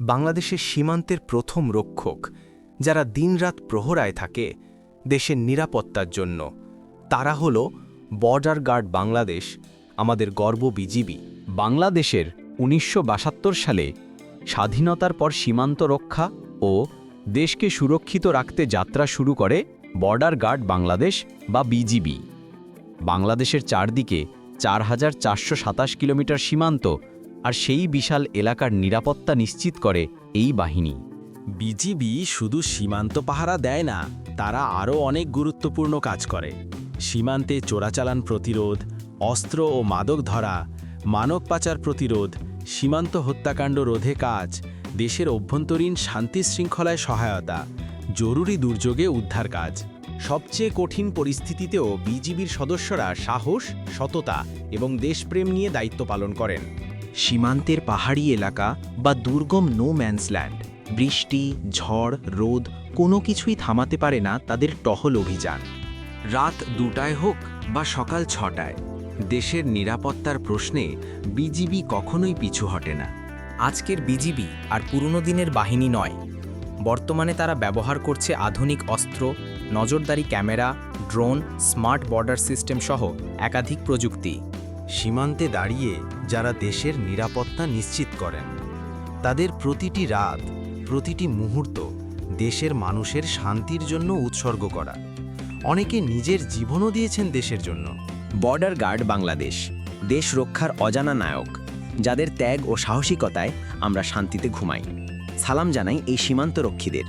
বাংলাদেশের সীমান্তের প্রথম রক্ষক, যারা দিনরাত প্রহরায় থাকে দেশের নিরাপত্তার জন্য। তারা হল বর্ডার গার্ড বাংলাদেশ, আমাদের গর্ব বিজিবি। বাংলাদেশের ১৯৭২ সালে স্বাধীনতার পর সীমান্ত রক্ষা ও দেশকে সুরক্ষিত রাখতে যাত্রা শুরু করে বর্ডার গার্ড বাংলাদেশ বা বিজিবি। বাংলাদেশের চারদিকে ৪,৪২৭ কিলোমিটার সীমান্ত, আর সেই বিশাল এলাকার নিরাপত্তা নিশ্চিত করে এই বাহিনী। বিজিবি শুধু সীমান্ত পাহারা দেয় না, তারা আরও অনেক গুরুত্বপূর্ণ কাজ করে। সীমান্তে চোরাচালান প্রতিরোধ, অস্ত্র ও মাদক ধরা, মানব পাচার প্রতিরোধ, সীমান্ত হত্যাকাণ্ড রোধে কাজ, দেশের অভ্যন্তরীণ শান্তি শৃঙ্খলায় সহায়তা, জরুরি দুর্যোগে উদ্ধার কাজ। সবচেয়ে কঠিন পরিস্থিতিতেও বিজিবির সদস্যরা সাহস, সততা এবং দেশপ্রেম নিয়ে দায়িত্ব পালন করেন। সীমান্তের পাহাড়ি এলাকা বা দুর্গম নো ম্যানস ল্যান্ড, বৃষ্টি, ঝড়, রোদ কোনো কিছুই থামাতে পারে না তাদের টহল অভিযান। রাত ২টায় হোক বা সকাল ৬টায়, দেশের নিরাপত্তার প্রশ্নে বিজিবি কখনোই পিছু হটে না। আজকের বিজিবি আর পুরনো দিনের বাহিনী নয়, বর্তমানে তারা ব্যবহার করছে আধুনিক অস্ত্র, নজরদারি camera, drone, smart border system সহ একাধিক প্রযুক্তি। সীমান্তে দাঁড়িয়ে যারা দেশের নিরাপত্তা নিশ্চিত করেন, তাদের প্রতিটি রাত, প্রতিটি মুহূর্ত দেশের মানুষের শান্তির জন্য উৎসর্গ করা। অনেকে নিজের জীবনও দিয়েছেন দেশের জন্য। বর্ডার গার্ড বাংলাদেশ, দেশ রক্ষার অজানা নায়ক, যাদের ত্যাগ ও সাহসিকতায় আমরা শান্তিতে ঘুমাই। সালাম জানাই এই সীমান্তরক্ষীদের।